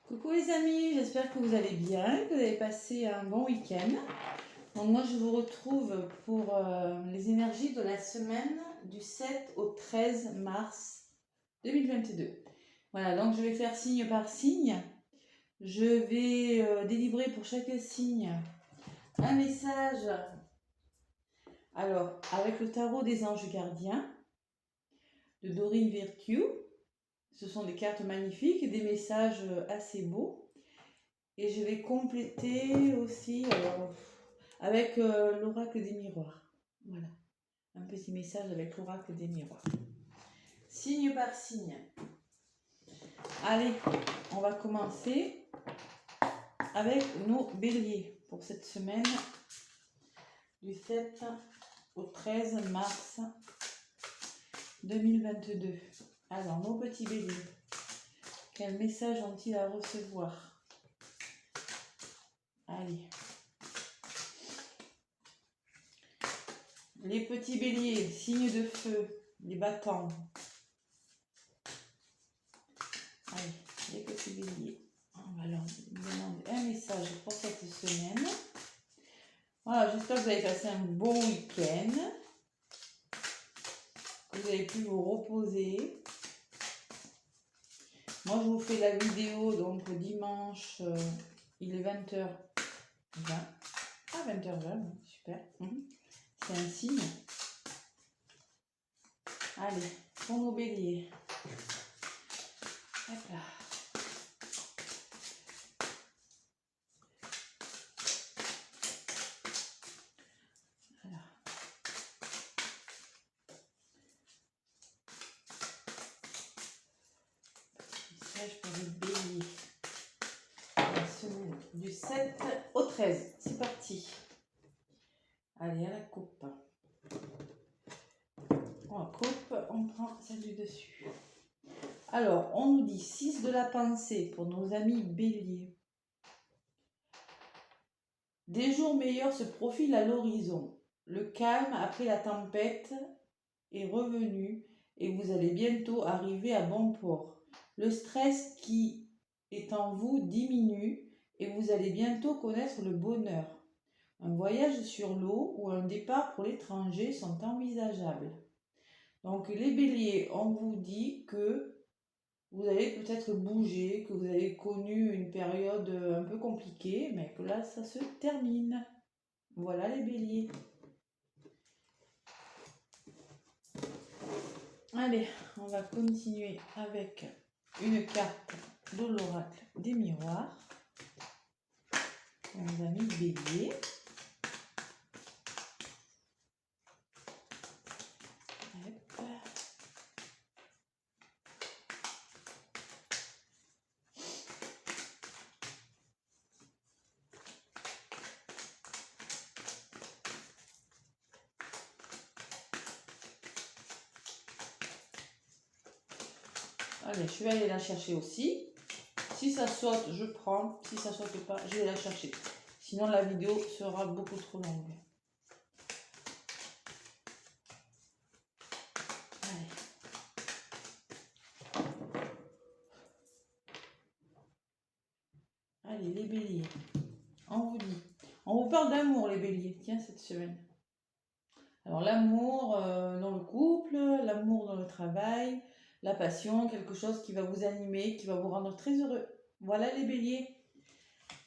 Coucou les amis, j'espère que vous allez bien, que vous avez passé un bon week-end. Donc moi je vous retrouve pour les énergies de la semaine du 7 au 13 mars 2022. Voilà, donc je vais faire signe par signe. Je vais délivrer pour chaque signe un message. Alors, avec le tarot des anges gardiens de Dorine Virtue. Ce sont des cartes magnifiques et des messages assez beaux. Et je vais compléter aussi avec l'oracle des miroirs. Voilà, un petit message avec l'oracle des miroirs. Signe par signe. Allez, on va commencer avec nos béliers pour cette semaine du 7 au 13 mars 2022. Alors, nos petits béliers, quel message ont-ils à recevoir? Allez. Les petits béliers, signes de feu, les battants. Allez, les petits béliers. On va leur demander un message pour cette semaine. Voilà, j'espère que vous avez passé un bon week-end. Que vous avez pu vous reposer. Moi, je vous fais la vidéo donc le dimanche, il est 20h20. Ah, 20h20, super. C'est un signe. Allez, pour nos béliers. Hop là. Voilà. Message pour les béliers. La semaine du 7 au 13. C'est parti. Allez, à la coupe. On coupe, on prend celle du dessus. Alors, on nous dit 6 de la pensée pour nos amis béliers. Des jours meilleurs se profilent à l'horizon. Le calme après la tempête est revenu et vous allez bientôt arriver à bon port. Le stress qui est en vous diminue et vous allez bientôt connaître le bonheur. Un voyage sur l'eau ou un départ pour l'étranger sont envisageables. Donc les béliers, on vous dit que vous allez peut-être bouger, que vous avez connu une période un peu compliquée, mais que là, ça se termine. Voilà les béliers. Allez, on va continuer avec une carte de l'oracle des miroirs. Mes amis béliers. Allez, je vais aller la chercher aussi. Si ça saute, je prends. Si ça saute pas, je vais la chercher. Sinon, la vidéo sera beaucoup trop longue. Allez. Allez, les béliers. On vous dit. On vous parle d'amour, les béliers. Tiens, cette semaine. Alors, l'amour dans le couple, l'amour dans le travail, la passion, quelque chose qui va vous animer, qui va vous rendre très heureux. Voilà les béliers.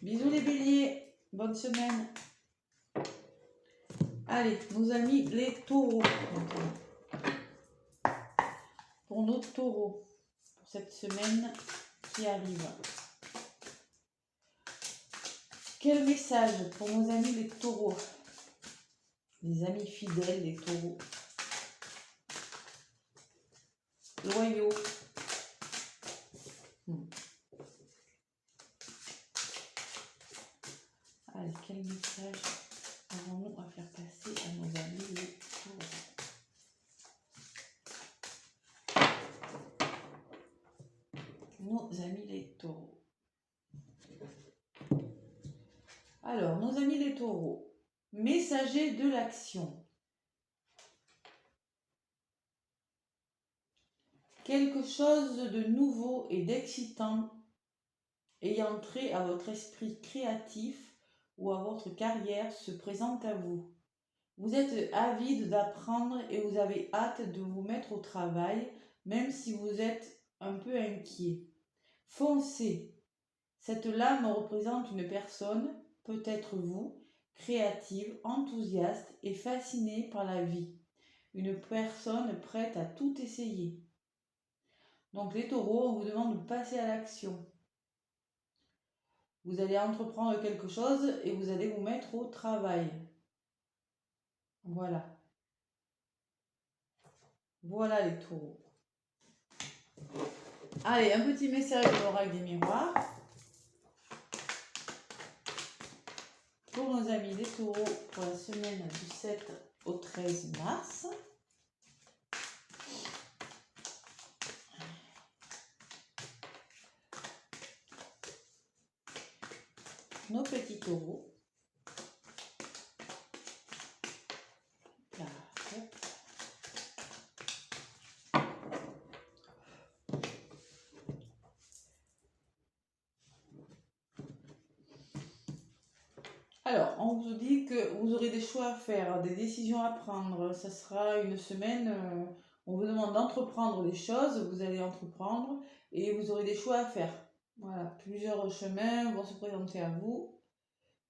Bisous les béliers. Bonne semaine. Allez, nos amis les taureaux. Pour nos taureaux, pour cette semaine qui arrive. Quel message pour nos amis les taureaux? Les amis fidèles des taureaux. Loyaux. Allez, quel message avons-nous à faire passer à nos amis les taureaux? Nos amis les taureaux. Alors, nos amis les taureaux. Messager de l'action. Quelque chose de nouveau et d'excitant ayant trait à votre esprit créatif ou à votre carrière se présentent à vous. Vous êtes avide d'apprendre et vous avez hâte de vous mettre au travail, même si vous êtes un peu inquiet. Foncez. Cette lame représente une personne, peut-être vous, créative, enthousiaste et fascinée par la vie. Une personne prête à tout essayer. Donc les taureaux, on vous demande de passer à l'action. Vous allez entreprendre quelque chose et vous allez vous mettre au travail. Voilà. Voilà les taureaux. Allez, un petit message de l'oracle des miroirs. Pour nos amis les taureaux, pour la semaine du 7 au 13 mars. Nos petits taureaux. Là, hop. Alors, on vous dit que vous aurez des choix à faire, des décisions à prendre. Ça sera une semaine, on vous demande d'entreprendre des choses, vous allez entreprendre et vous aurez des choix à faire. Voilà, plusieurs chemins vont se présenter à vous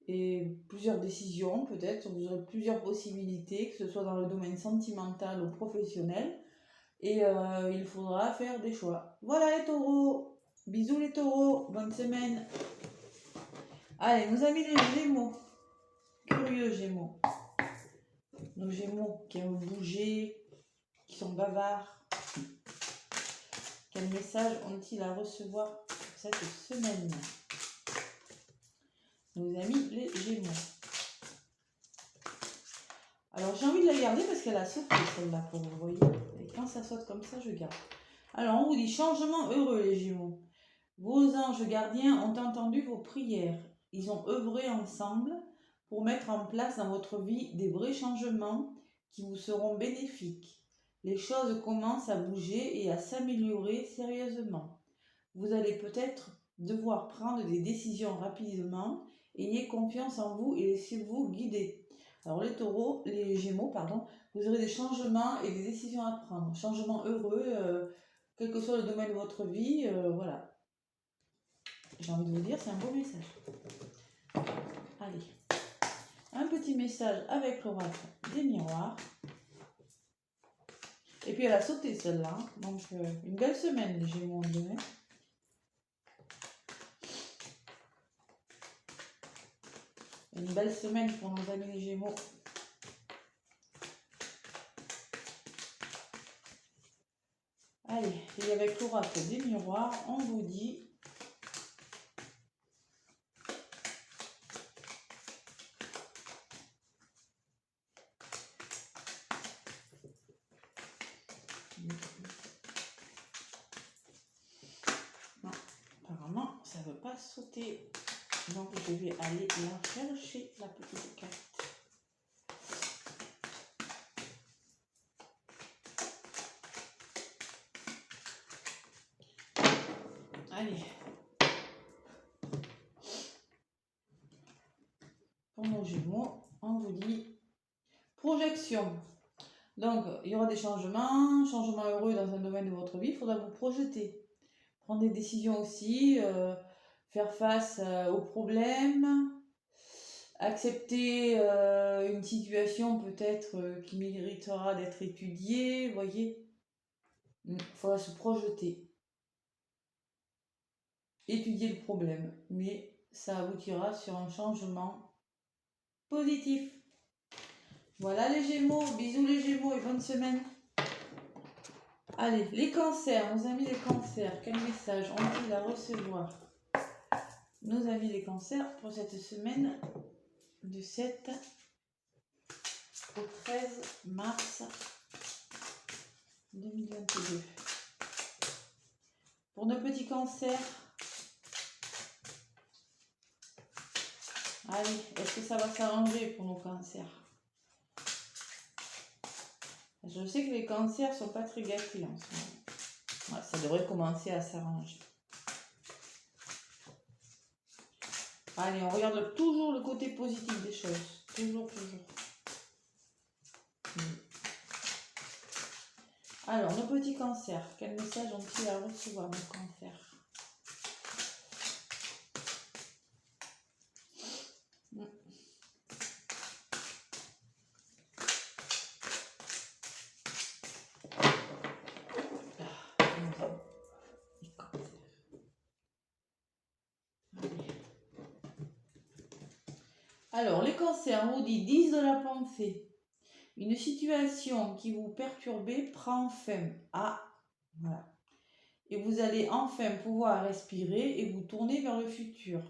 et plusieurs décisions peut-être. Vous aurez plusieurs possibilités, que ce soit dans le domaine sentimental ou professionnel. Et il faudra faire des choix. Voilà les taureaux. Bisous les taureaux. Bonne semaine. Allez, nos amis les gémeaux. Curieux gémeaux. Nos gémeaux qui aiment bouger, qui sont bavards. Quel message ont-ils à recevoir cette semaine? Nos amis les gémeaux. Alors j'ai envie de la garder parce qu'elle a sauté celle-là, comme vous voyez. Et quand ça saute comme ça, je garde. Alors on vous dit changement heureux les gémeaux. Vos anges gardiens ont entendu vos prières. Ils ont œuvré ensemble pour mettre en place dans votre vie des vrais changements qui vous seront bénéfiques. Les choses commencent à bouger et à s'améliorer sérieusement. Vous allez peut-être devoir prendre des décisions rapidement. Ayez confiance en vous et laissez-vous guider. Alors les taureaux, les gémeaux, pardon, vous aurez des changements et des décisions à prendre. Changements heureux, quel que soit le domaine de votre vie, voilà. J'ai envie de vous dire, c'est un beau message. Allez, un petit message avec l'oracle des miroirs. Et puis elle a sauté celle-là. Donc une belle semaine les gémeaux demain. Une belle semaine pour nos amis les gémeaux. Allez, et avec l'oracle des miroirs, on vous dit... Non, apparemment, ça ne veut pas sauter. Donc, je vais aller la chercher, la petite carte. Allez. Pour nos gémeaux, on vous dit projection. Donc, il y aura des changements heureux dans un domaine de votre vie. Il faudra vous projeter. Prendre des décisions aussi, faire face aux problèmes, accepter une situation peut-être qui méritera d'être étudiée, vous voyez. Il faudra se projeter. Étudier le problème, mais ça aboutira sur un changement positif. Voilà les gémeaux, bisous les gémeaux et bonne semaine. Allez, les cancers, nos amis les cancers, quel message ont-ils à recevoir? Nos amis les cancers pour cette semaine du 7 au 13 mars 2022. Pour nos petits cancers, allez, est-ce que ça va s'arranger pour nos cancers? Je sais que les cancers sont pas très gâtés en ce moment. Ouais, ça devrait commencer à s'arranger. Allez, on regarde toujours le côté positif des choses. Toujours, toujours. Alors, nos petits cancers, quel message ont-ils à recevoir, nos cancers? Alors, les cancers, on vous dit 10 de la pensée. Une situation qui vous perturbait prend fin. Ah, voilà. Et vous allez enfin pouvoir respirer et vous tourner vers le futur.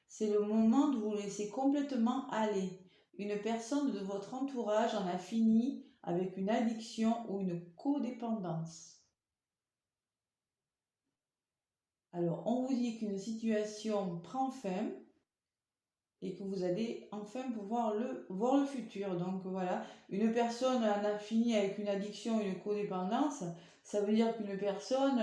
C'est le moment de vous laisser complètement aller. Une personne de votre entourage en a fini avec une addiction ou une codépendance. Alors, on vous dit qu'une situation prend fin et que vous allez enfin pouvoir voir le futur. Donc voilà, une personne en a fini avec une addiction, une codépendance, ça veut dire qu'une personne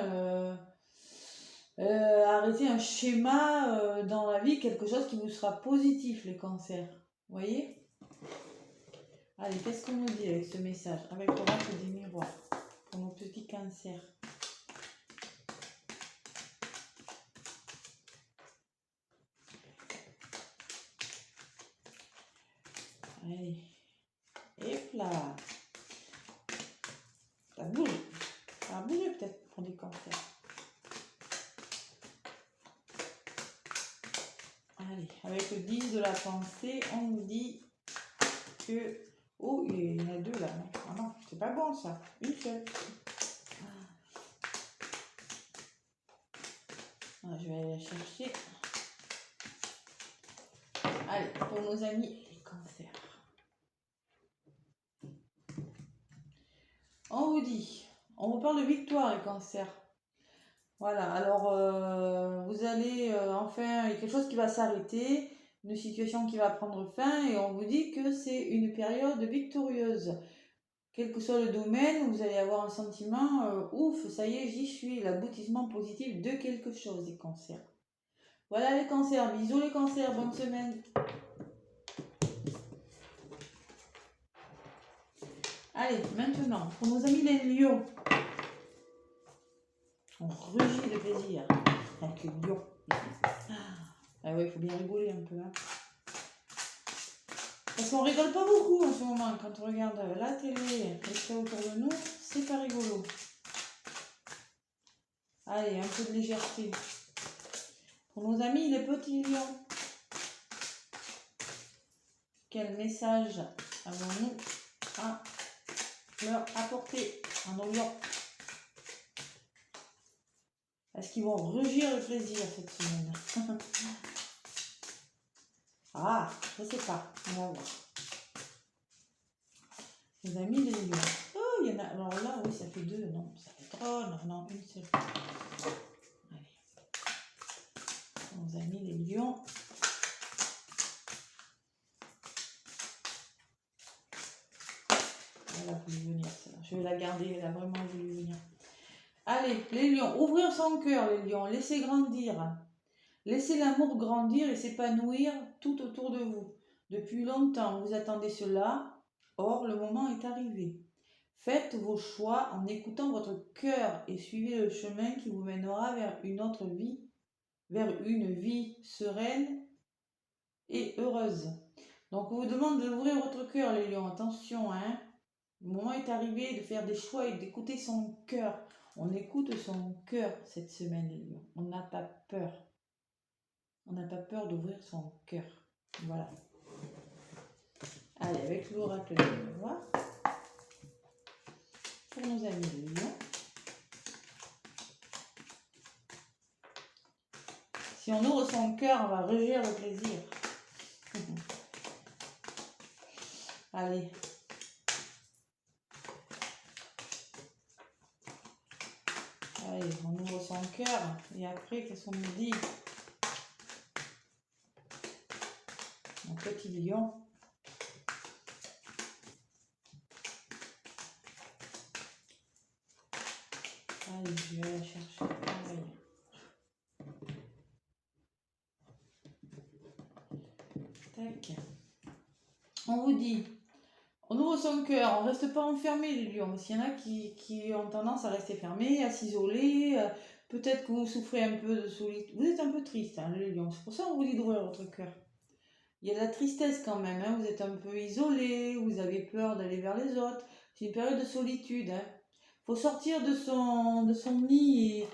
a arrêté un schéma dans la vie, quelque chose qui vous sera positif, les cancers. Vous voyez? Allez, qu'est-ce qu'on nous dit avec ce message? Avec l'oracle des miroirs, pour nos petits cancers. Allez, et là, ça bouge. Ça a bougé peut-être pour des cancers. Allez, avec le 10 de la pensée, on nous dit que... Oh, il y en a deux là. Ah non, c'est pas bon ça. Une seule. Ah, je vais aller la chercher. Allez, pour nos amis les cancers. On vous dit, on vous parle de victoire les cancers. Voilà, alors vous allez enfin, il y a quelque chose qui va s'arrêter, une situation qui va prendre fin et on vous dit que c'est une période victorieuse. Quel que soit le domaine, vous allez avoir un sentiment ouf, ça y est, j'y suis, l'aboutissement positif de quelque chose, les cancers. Voilà les cancers, bisous les cancers, bonne semaine. Allez, maintenant, pour nos amis les lions, on rugit de plaisir avec les lions. Ah ouais, il faut bien rigoler un peu. Hein. Parce qu'on rigole pas beaucoup en ce moment. Quand on regarde la télé, ce qu'il y a autour de nous, c'est pas rigolo. Allez, un peu de légèreté. Pour nos amis les petits lions, quel message avons-nous à leur apporter à nos lions? Est-ce qu'ils vont rugir le plaisir cette semaine? Ah, je sais pas. On va voir. Nos amis les lions. Oh, il y en a. Alors là, oui, ça fait deux. Non, ça fait trois. Non, non, une seule. Allez. Nos amis les lions. Elle a voulu venir, celle-là. Je vais la garder. Elle a vraiment voulu venir. Allez, les lions. Ouvrir son cœur, les lions. Laissez grandir. Laissez l'amour grandir et s'épanouir tout autour de vous. Depuis longtemps, vous attendez cela. Or, le moment est arrivé. Faites vos choix en écoutant votre cœur et suivez le chemin qui vous mènera vers une autre vie, vers une vie sereine et heureuse. Donc, on vous demande d'ouvrir votre cœur, les lions. Attention, hein. Le moment est arrivé de faire des choix et d'écouter son cœur. On écoute son cœur cette semaine, les lions. On n'a pas peur. On n'a pas peur d'ouvrir son cœur. Voilà. Allez, avec l'oracle des miroirs. Pour nos amis les lions. Si on ouvre son cœur, on va rugir le plaisir. Allez. Allez, on ouvre son cœur. Et après, qu'est-ce qu'on nous dit? Mon petit lion. Allez, je vais la chercher. Pareil. Tac. On vous dit, on ouvre son cœur, on ne reste pas enfermé les lions, parce qu'il y en a qui ont tendance à rester fermés, à s'isoler, peut-être que vous souffrez un peu de solitude, vous êtes un peu triste hein, les lions, c'est pour ça qu'on vous dit d'ouvrir votre cœur. Il y a de la tristesse quand même, hein, vous êtes un peu isolé, vous avez peur d'aller vers les autres, c'est une période de solitude. Hein. Faut sortir de son nid et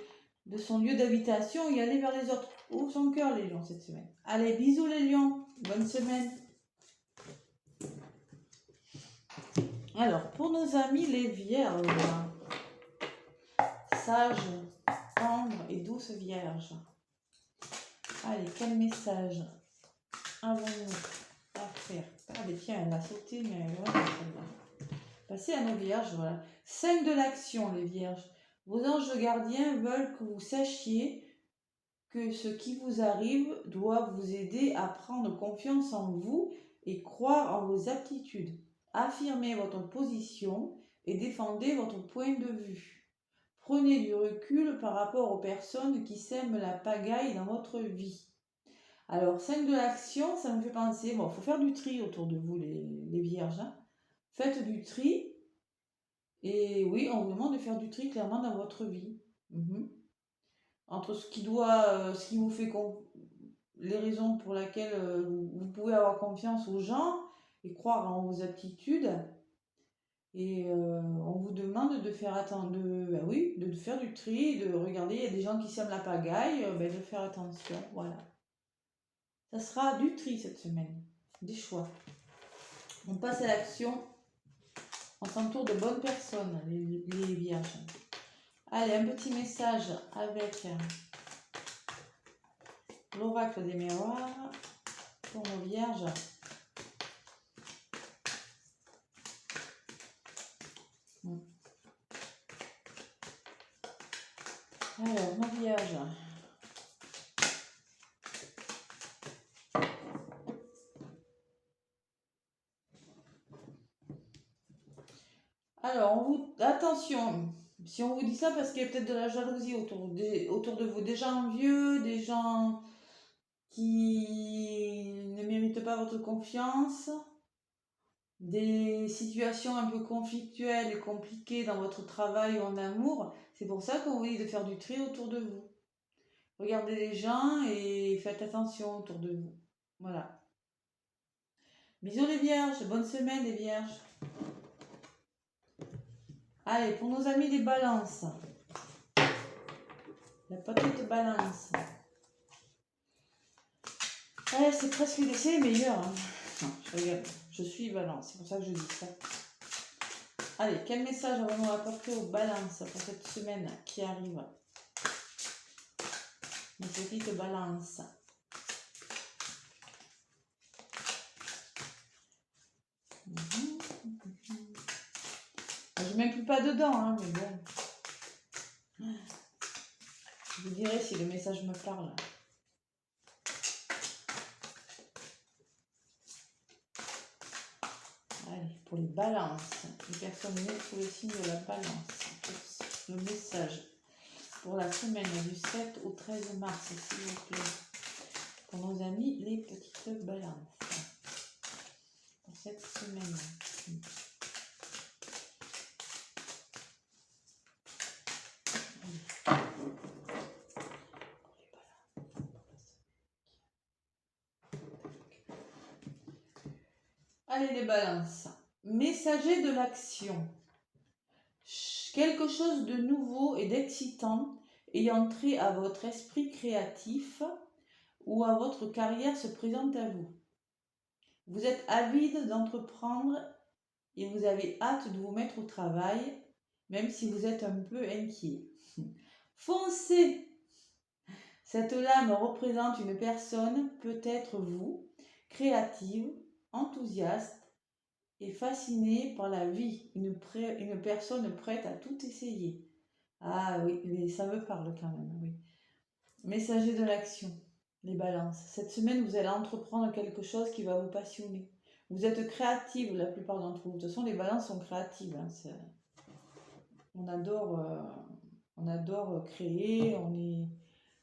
de son lieu d'habitation et aller vers les autres. Ouvre son cœur les lions cette semaine. Allez, bisous les lions, bonne semaine. Alors, pour nos amis les vierges, sages, tendres et douces vierges. Allez, quel message avons-nous à faire? Ah, mais tiens, elle a sauté, mais voilà, celle-là. Passez à nos vierges, voilà. 5 de l'action, les vierges. Vos anges gardiens veulent que vous sachiez que ce qui vous arrive doit vous aider à prendre confiance en vous et croire en vos aptitudes. Affirmez votre position et défendez votre point de vue. Prenez du recul par rapport aux personnes qui sèment la pagaille dans votre vie. Alors, 5 de l'action, ça me fait penser, bon, il faut faire du tri autour de vous, les vierges. Hein. Faites du tri, et oui, on vous demande de faire du tri clairement dans votre vie. Entre ce qui vous fait les raisons pour lesquelles vous pouvez avoir confiance aux gens et croire en vos aptitudes. Et on vous demande de faire de faire du tri, de regarder, il y a des gens qui sèment la pagaille, de faire attention, voilà. Ça sera du tri cette semaine, des choix. On passe à l'action. On s'entoure de bonnes personnes, les vierges. Allez, un petit message avec l'oracle des miroirs pour nos vierges. Alors, nos vierges. Alors, attention, si on vous dit ça, parce qu'il y a peut-être de la jalousie autour de vous, des gens envieux, des gens qui ne méritent pas votre confiance, des situations un peu conflictuelles et compliquées dans votre travail ou en amour. C'est pour ça qu'on vous dit de faire du tri autour de vous. Regardez les gens et faites attention autour de vous. Voilà. Bisous les vierges, bonne semaine les vierges. Allez, pour nos amis les balances. La petite balance. Ouais, c'est presque les meilleurs. Hein. Non, je regarde. Je suis balance, c'est pour ça que je dis ça. Allez, quel message avons-nous apporté aux balances pour cette semaine qui arrive? Mes petites balances. Je ne m'inclus pas dedans, hein, mais bon. Je vous dirai si le message me parle. Allez, pour les balances, les personnes nées sous le signe de la balance. Le message pour la semaine du 7 au 13 mars, s'il vous plaît. Pour nos amis, les petites balances. Pour cette semaine. Allez les balances. Messager de l'action. Quelque chose de nouveau et d'excitant ayant trait à votre esprit créatif ou à votre carrière se présente à vous. Vous êtes avide d'entreprendre et vous avez hâte de vous mettre au travail, même si vous êtes un peu inquiet. Foncez! Cette lame représente une personne, peut-être vous, créative, enthousiaste et fascinée par la vie, une personne prête à tout essayer. Ah oui, mais ça me parle quand même, oui. Messager de l'action, les balances. Cette semaine, vous allez entreprendre quelque chose qui va vous passionner. Vous êtes créative, la plupart d'entre vous. De toute façon, les balances sont créatives. Hein. On adore créer.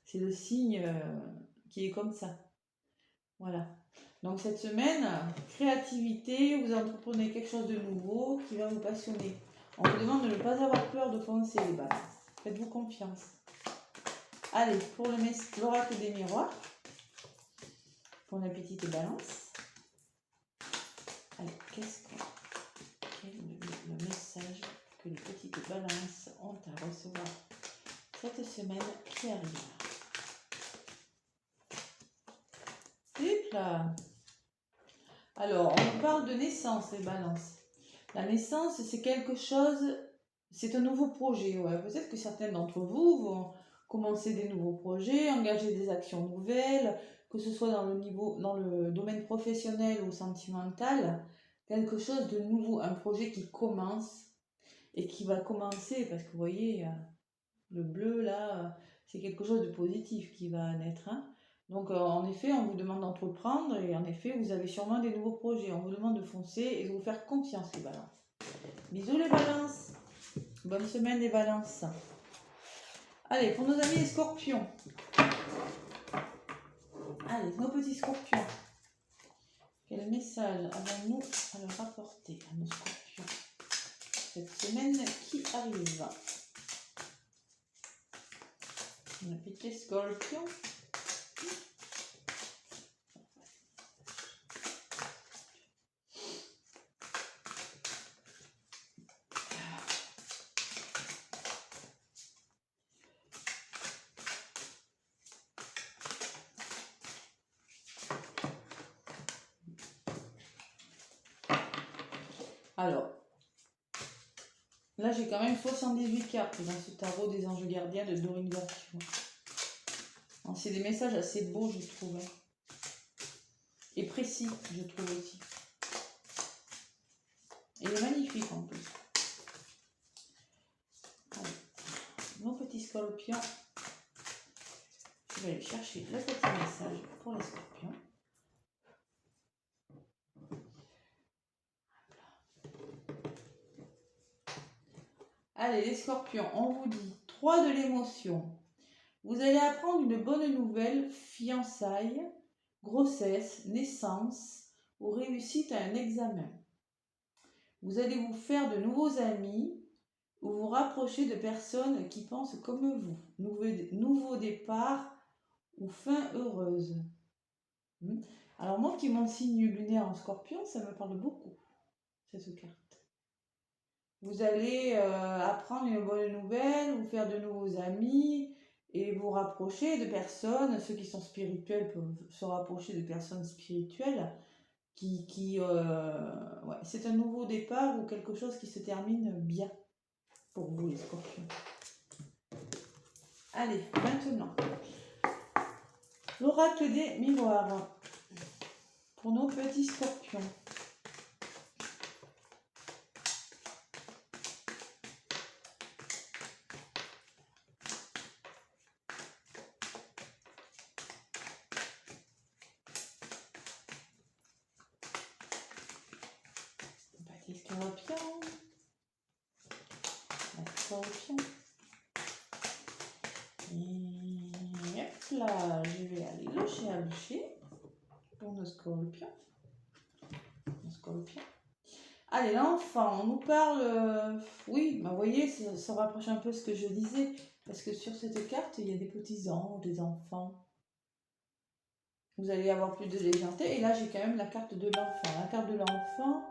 C'est le signe qui est comme ça. Voilà. Donc cette semaine, créativité, vous entreprenez quelque chose de nouveau qui va vous passionner. On vous demande de ne pas avoir peur de foncer les balances. Faites-vous confiance. Allez, pour l'oracle des miroirs, pour la petite balance. Allez, quel est le message que les petites balances ont à recevoir cette semaine qui arrive? Hop là. Alors, on parle de naissance, les balances. La naissance, c'est quelque chose, c'est un nouveau projet. Ouais. Peut-être que certains d'entre vous vont commencer des nouveaux projets, engager des actions nouvelles, que ce soit dans le domaine professionnel ou sentimental, quelque chose de nouveau, un projet qui commence et qui va commencer, parce que vous voyez, le bleu là, c'est quelque chose de positif qui va naître. Hein. Donc en effet, on vous demande d'entreprendre et en effet, vous avez sûrement des nouveaux projets. On vous demande de foncer et de vous faire confiance, les balances. Bisous les balances. Bonne semaine les balances. Allez, pour nos amis les scorpions. Allez, nos petits scorpions. Quel message avons-nous à leur apporter à nos scorpions cette semaine qui arrive? Un petit scorpion. Alors, là j'ai quand même 78 cartes dans ce tarot des anges gardiens de Dorine Virtue. C'est des messages assez beaux, je trouve. Hein. Et précis, je trouve aussi. Et il est magnifique en plus. Allez, mon petit scorpion. Je vais aller chercher le petit message pour les scorpions. Allez, les scorpions, on vous dit 3 de l'émotion. Vous allez apprendre une bonne nouvelle, fiançailles, grossesse, naissance ou réussite à un examen. Vous allez vous faire de nouveaux amis ou vous rapprocher de personnes qui pensent comme vous. Nouveau départ ou fin heureuse. Alors moi qui mon signe lunaire en scorpion, ça me parle beaucoup, cette carte. Vous allez apprendre une bonne nouvelle, vous faire de nouveaux amis et vous rapprocher de personnes. Ceux qui sont spirituels peuvent se rapprocher de personnes spirituelles. Ouais, c'est un nouveau départ ou quelque chose qui se termine bien pour vous les scorpions. Allez, maintenant, l'oracle des miroirs pour nos petits scorpions. Scorpion. Scorpion. Et hop là, je vais aller locher à boucher pour nos scorpions. Allez, l'enfant, on nous parle... oui, bah, vous voyez, ça rapproche un peu ce que je disais. Parce que sur cette carte, il y a des petits anges, des enfants. Vous allez avoir plus de légèreté. Et là, j'ai quand même la carte de l'enfant. La carte de l'enfant,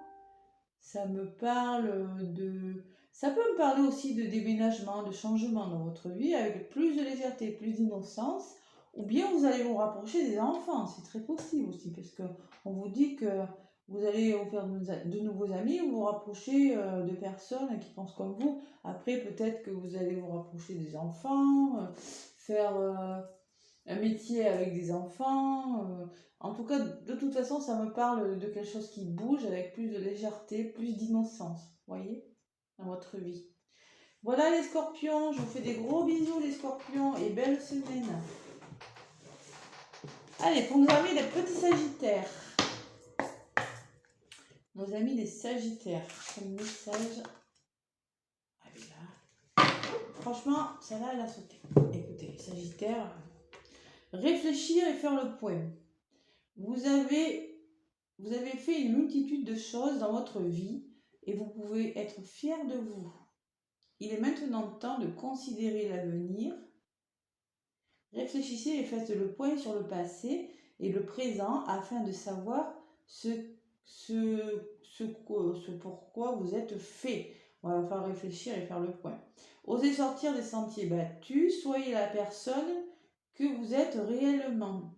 ça me parle de... Ça peut me parler aussi de déménagement, de changement dans votre vie, avec plus de légèreté, plus d'innocence. Ou bien vous allez vous rapprocher des enfants. C'est très possible aussi. Parce qu'on vous dit que vous allez vous faire de nouveaux amis ou vous rapprocher de personnes qui pensent comme vous. Après, peut-être que vous allez vous rapprocher des enfants, faire un métier avec des enfants. En tout cas, de toute façon, ça me parle de quelque chose qui bouge avec plus de légèreté, plus d'innocence, voyez, dans votre vie. Voilà les scorpions, je vous fais des gros bisous les scorpions et belle semaine. Allez, pour nos amis les petits sagittaires. Nos amis les sagittaires, comme message. Allez là. Franchement, celle-là, elle a sauté. Écoutez, les sagittaires, réfléchir et faire le point. Vous avez fait une multitude de choses dans votre vie et vous pouvez être fier de vous. Il est maintenant temps de considérer l'avenir. Réfléchissez et faites le point sur le passé et le présent afin de savoir ce pourquoi vous êtes fait. On va faire réfléchir et faire le point. Osez sortir des sentiers battus, soyez la personne que vous êtes réellement.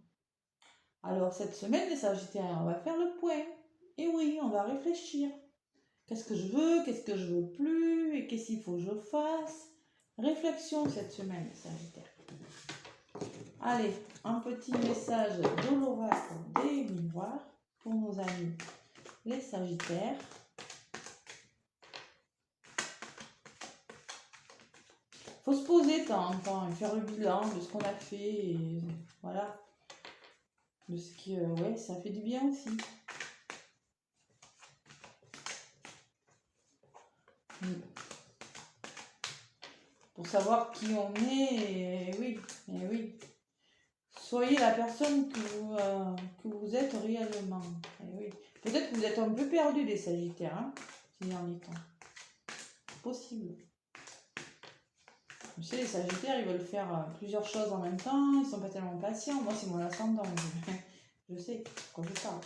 Alors cette semaine, les Sagittaires, on va faire le point. Et oui, on va réfléchir. Qu'est-ce que je veux, qu'est-ce que je veux plus, et qu'est-ce qu'il faut que je fasse. Réflexion cette semaine, les Sagittaires. Allez, un petit message de l'oracle des miroirs pour nos amis les Sagittaires. Faut se poser de temps en temps et faire le bilan de ce qu'on a fait et voilà. De ce qui, ouais, ça fait du bien aussi. Pour savoir qui on est, et oui. Soyez la personne que vous êtes réellement. Et oui. Peut-être que vous êtes un peu perdu les Sagittaires, hein, ces derniers temps. Possible. Vous savez, les Sagittaires, ils veulent faire plusieurs choses en même temps, ils sont pas tellement patients. Moi, c'est mon ascendant. Je sais quand je parle.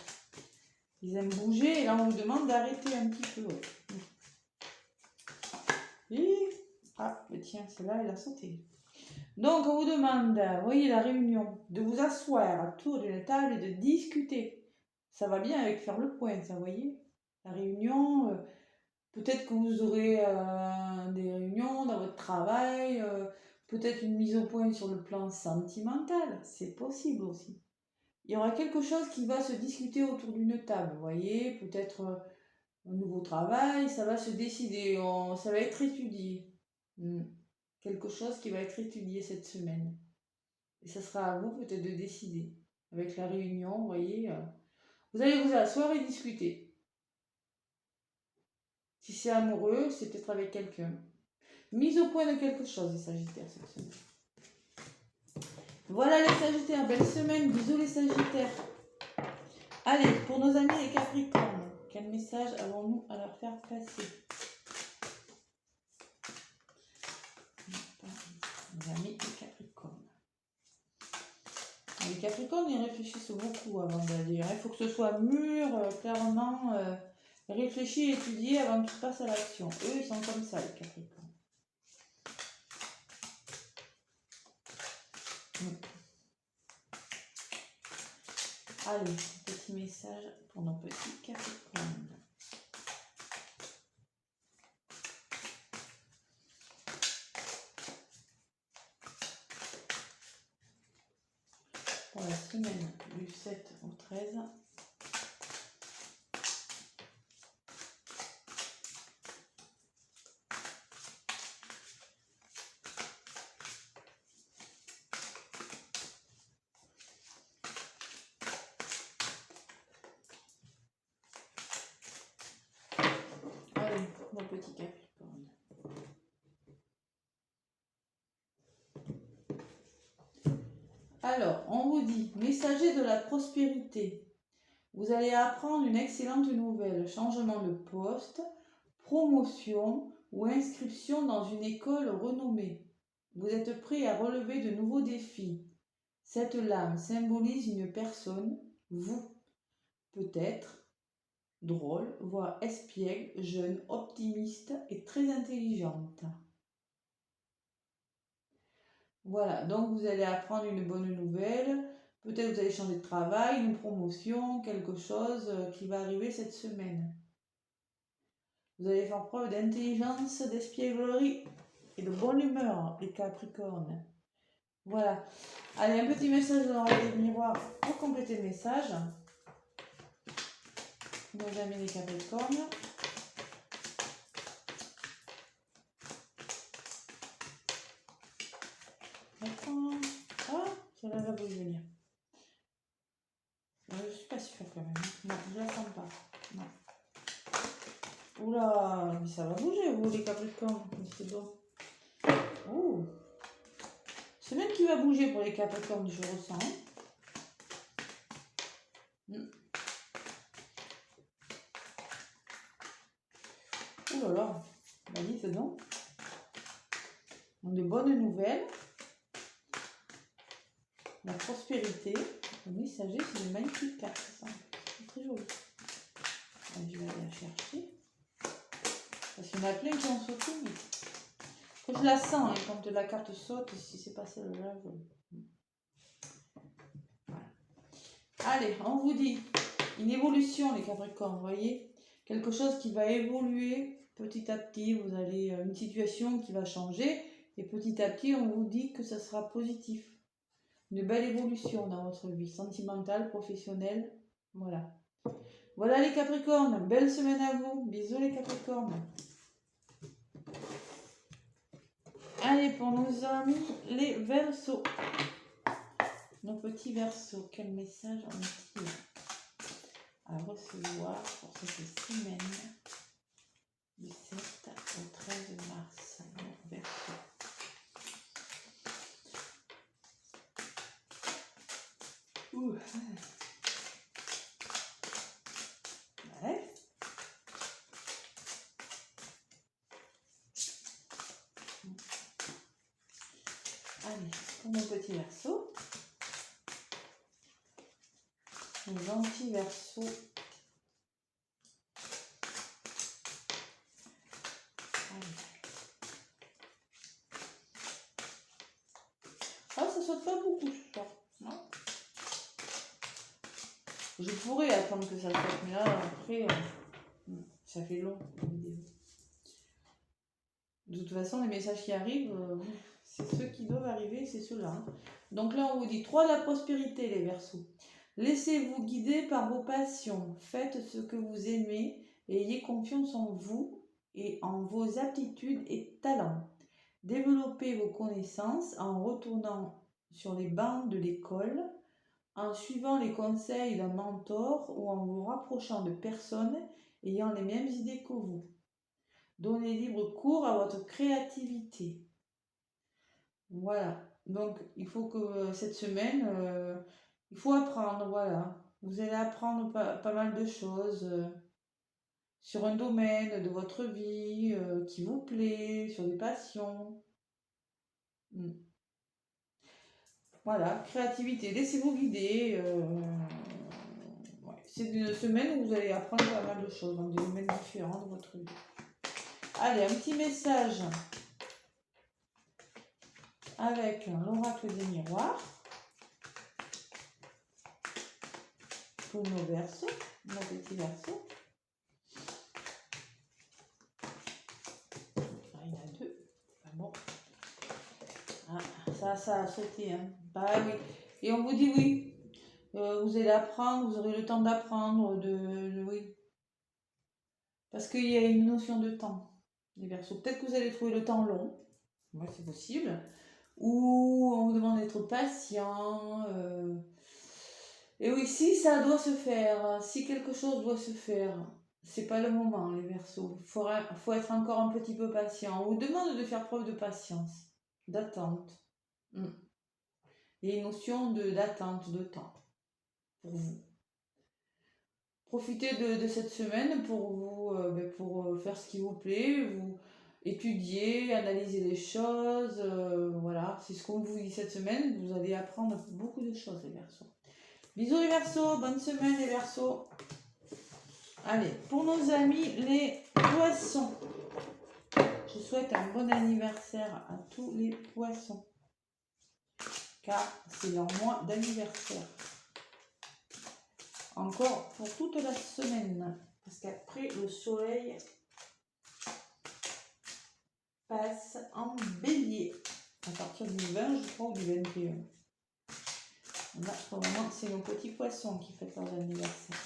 Ils aiment bouger et là, on vous demande d'arrêter un petit peu. Ouais. Et... ah, mais tiens, celle-là, elle a sauté. Donc, on vous demande, voyez la réunion, de vous asseoir autour d'une table et de discuter. Ça va bien avec faire le point, ça, voyez. La réunion, peut-être que vous aurez des réunions dans votre travail, peut-être une mise au point sur le plan sentimental, c'est possible aussi. Il y aura quelque chose qui va se discuter autour d'une table, vous voyez, peut-être un nouveau travail, ça va se décider, ça va être étudié. Quelque chose qui va être étudié cette semaine. Et ça sera à vous peut-être de décider. Avec la réunion, vous voyez, vous allez vous asseoir et discuter. Si c'est amoureux, c'est peut-être avec quelqu'un. Mise au point de quelque chose, les Sagittaires, cette semaine. Voilà les Sagittaires, belle semaine, bisous les Sagittaires. Allez, pour nos amis les Capricornes, quel message avons-nous à leur faire passer? Nos amis les Capricornes. Les Capricornes, ils réfléchissent beaucoup avant d'agir. Il faut que ce soit mûr, clairement, réfléchi et étudié avant qu'ils passent à l'action. Eux, ils sont comme ça, les Capricornes. Allez, petit message pour nos petits Capricornes. Pour la semaine du 7 au 13. Allez, mon petit Capricorne. Alors, on vous dit, messager de la prospérité. Vous allez apprendre une excellente nouvelle, changement de poste, promotion ou inscription dans une école renommée. Vous êtes prêt à relever de nouveaux défis. Cette lame symbolise une personne, vous, peut-être, drôle, voire espiègle, jeune, optimiste et très intelligente. Voilà, donc vous allez apprendre une bonne nouvelle. Peut-être vous allez changer de travail, une promotion, quelque chose qui va arriver cette semaine. Vous allez faire preuve d'intelligence, d'espièglerie et de bonne humeur, les Capricornes. Voilà. Allez, un petit message dans les miroirs pour compléter le message. Nos amis les Capricornes. Attends. Ah, celle-là va vous venir. Je suis pas sûre quand même. Non, je la sens pas. Non. Oula, mais ça va bouger, vous, les Capricornes. C'est bon. Oh. Semaine qui va bouger pour les Capricornes, je ressens. Oh là là, bah dites donc. De bonnes nouvelles. La prospérité. Le messager, c'est une magnifique carte, ça. C'est très joli. Je vais aller la chercher. Parce qu'il y en a plein qui ont sauté. Mais... je la sens hein, quand la carte saute, si c'est pas celle-là. Voilà. Allez, on vous dit une évolution, les Capricornes, vous voyez, quelque chose qui va évoluer petit à petit. Vous allez une situation qui va changer et petit à petit, on vous dit que ça sera positif. Une belle évolution dans votre vie sentimentale, professionnelle, voilà. Voilà les Capricornes, belle semaine à vous. Bisous les Capricornes. Allez, pour nos amis les Verseaux. Nos petits Verseaux, quel message ont-ils à recevoir pour cette semaine du 7 au 13 mars. Verseau. Ouh. Ouais. Allez, pour mon petit Verseau. Mon gentil Verseau. Ah, ça saute pas beaucoup ce soir. Non. Je pourrais attendre que ça saute, mais là, après, ça fait long la vidéo. De toute façon, les messages qui arrivent, c'est ceux qui doivent arriver, c'est ceux-là. Hein. Donc là, on vous dit 3 de la prospérité, les Verseaux. Laissez-vous guider par vos passions. Faites ce que vous aimez et ayez confiance en vous et en vos aptitudes et talents. Développez vos connaissances en retournant sur les bancs de l'école, en suivant les conseils d'un mentor ou en vous rapprochant de personnes ayant les mêmes idées que vous. Donnez libre cours à votre créativité. Voilà. Donc, il faut que cette semaine, il faut apprendre, voilà. Vous allez apprendre pas mal de choses sur un domaine de votre vie qui vous plaît, sur des passions. Voilà, créativité, laissez-vous guider. Ouais. C'est une semaine où vous allez apprendre pas mal de choses dans des domaines différents de votre vie. Allez, un petit message avec l'oracle des miroirs pour nos Verseaux, nos petits Verseaux. Ah, il y en a 2. Ah, bon. Ah, ça a sauté. Hein. Bah oui. Et on vous dit oui. Vous allez apprendre, vous aurez le temps d'apprendre, oui. Parce qu'il y a une notion de temps, les Verseaux. Peut-être que vous allez trouver le temps long. Moi, c'est possible. Ou on vous demande d'être patient. Et oui, si ça doit se faire, si quelque chose doit se faire, c'est pas le moment, les Verseaux. Faut être encore un petit peu patient. On vous demande de faire preuve de patience, d'attente. Il y a une notion d'attente, de temps pour vous. Profitez de cette semaine pour vous, pour faire ce qui vous plaît, vous étudier, analyser les choses, voilà, c'est ce qu'on vous dit cette semaine, vous allez apprendre beaucoup de choses les Verseaux. Bisous les Verseaux, bonne semaine les Verseaux. Allez, pour nos amis les Poissons, je souhaite un bon anniversaire à tous les Poissons, car c'est leur mois d'anniversaire. Encore pour toute la semaine, parce qu'après le soleil passe en Bélier à partir du 20, je crois, ou du 21. Là, pour le moment, c'est nos petits Poissons qui fêtent leur anniversaire.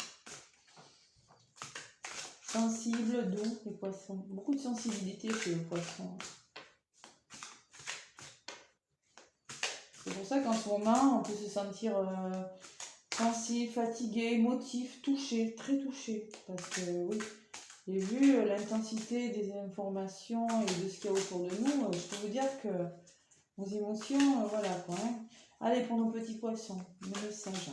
Sensibles, doux, les Poissons. Beaucoup de sensibilité chez les Poissons. C'est pour ça qu'en ce moment, on peut se sentir sensible, fatigué, émotif, touché, très touché. Parce que oui, et vu l'intensité des informations et de ce qu'il y a autour de nous, je peux vous dire que vos émotions, voilà quoi. Hein. Allez, pour nos petits Poissons, le message.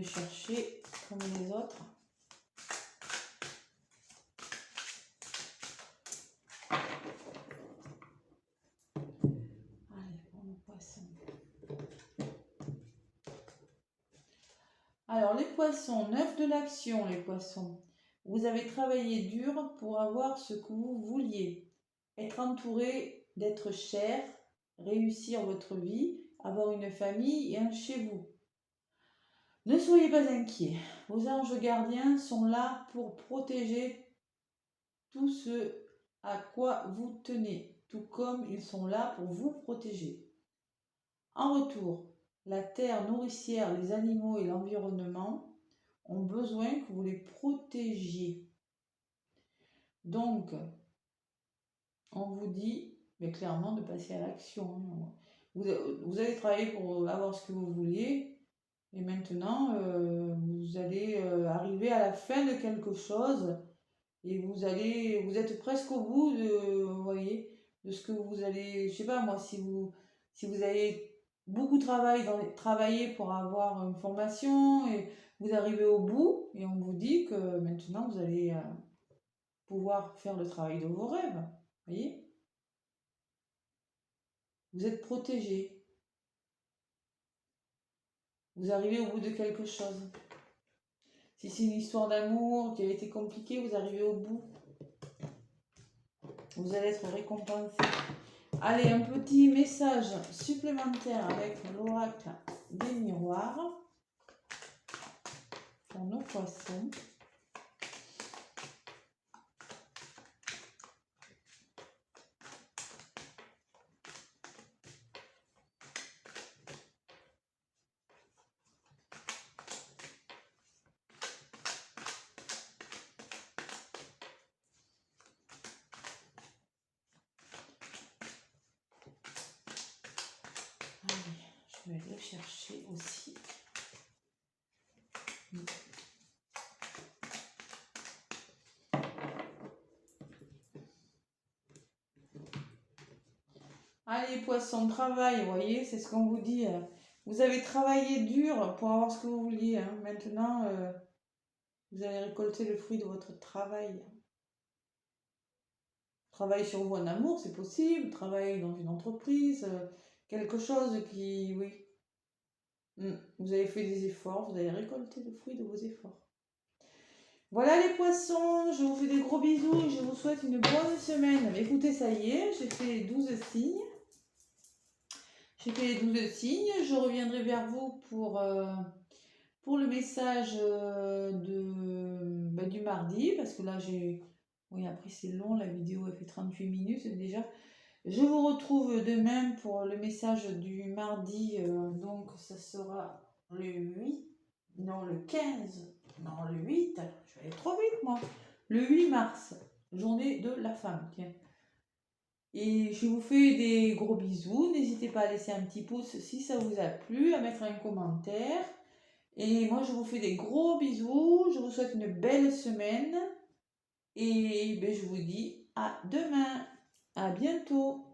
chercher comme les autres. Allez, pour le poisson. Alors, les poissons, 9 de l'action, les poissons. Vous avez travaillé dur pour avoir ce que vous vouliez. Être entouré d'être cher, réussir votre vie, avoir une famille et un chez vous. Ne soyez pas inquiets. Vos anges gardiens sont là pour protéger tout ce à quoi vous tenez, tout comme ils sont là pour vous protéger. En retour, la terre nourricière, les animaux et l'environnement ont besoin que vous les protégiez. Donc, on vous dit mais clairement de passer à l'action. Vous allez travailler pour avoir ce que vous vouliez et maintenant vous allez arriver à la fin de quelque chose et vous êtes presque au bout de, vous voyez, de ce que vous allez, je sais pas moi, si vous avez beaucoup travaillé pour avoir une formation et vous arrivez au bout et on vous dit que maintenant vous allez pouvoir faire le travail de vos rêves, voyez. Vous êtes protégé. Vous arrivez au bout de quelque chose. Si c'est une histoire d'amour qui a été compliquée, vous arrivez au bout. Vous allez être récompensé. Allez, un petit message supplémentaire avec l'oracle des miroirs pour nos poissons. Je vais le chercher aussi. Allez, poisson, travail, vous voyez, c'est ce qu'on vous dit. Vous avez travaillé dur pour avoir ce que vous vouliez. Hein. Maintenant, vous allez récolter le fruit de votre travail. Travailler sur vous en amour, c'est possible. Travailler dans une entreprise, quelque chose qui, oui. Vous avez fait des efforts, vous allez récolter le fruit de vos efforts. Voilà les poissons, je vous fais des gros bisous et je vous souhaite une bonne semaine. Écoutez, ça y est, j'ai fait les 12 signes. J'ai fait les 12 signes. Je reviendrai vers vous pour le message du mardi. Parce que là, oui, après c'est long, la vidéo elle fait 38 minutes déjà. Je vous retrouve demain pour le message du mardi. Donc, ça sera le 8. Non, le 15. Non, le 8. Je vais aller trop vite, moi. Le 8 mars. Journée de la femme. Tiens. Et je vous fais des gros bisous. N'hésitez pas à laisser un petit pouce si ça vous a plu, à mettre un commentaire. Et moi, je vous fais des gros bisous. Je vous souhaite une belle semaine. Et je vous dis à demain. À bientôt.